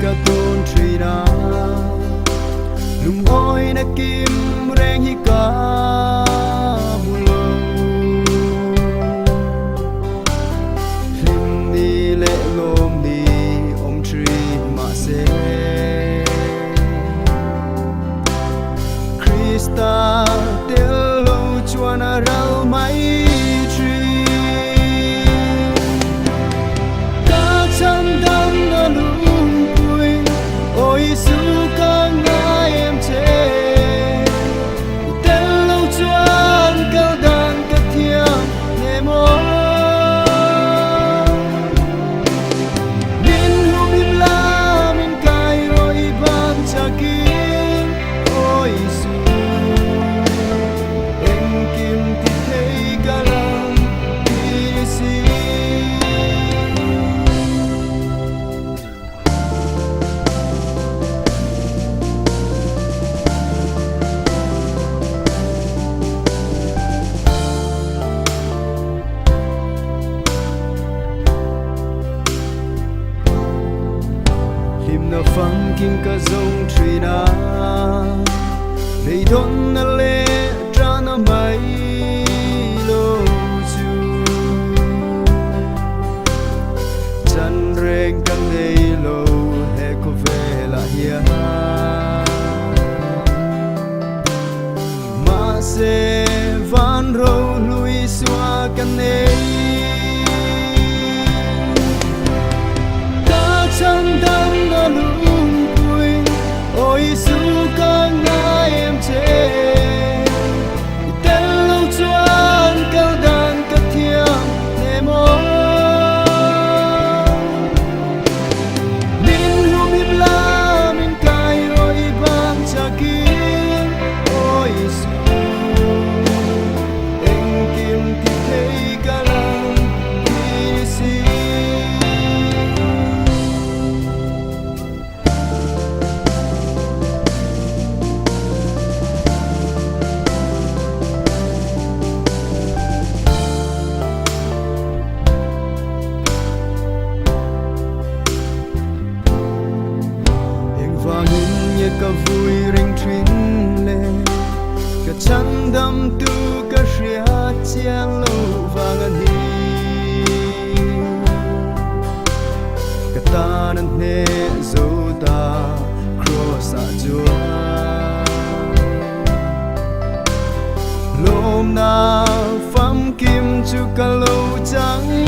cả tôn truy na lùng ôi na kim reng hi cả buồn lim đi lệ lom đi om truy mà se Krista tel lo chuana rau mai na phăng kim ca dông truy na đầy thôn na lệ tra na mai lô chu chân reng căng đầy lô he cô về là hiya mà se van râu lui xóa căn này chân tâm na lung vui ôi su con ngài em chê tên lâu chuan cao đàn cất thiêng nề mô min hu min la min cài ôi vang cha kim ôi su em kim thì thấy cả lòng đi si cả vui rình trin lên cả trăng đâm tu cả ria chiang lâu vàng anh hi cả ta nên nè dấu ta cross à chúa lom na pham kim chu cả lâu trắng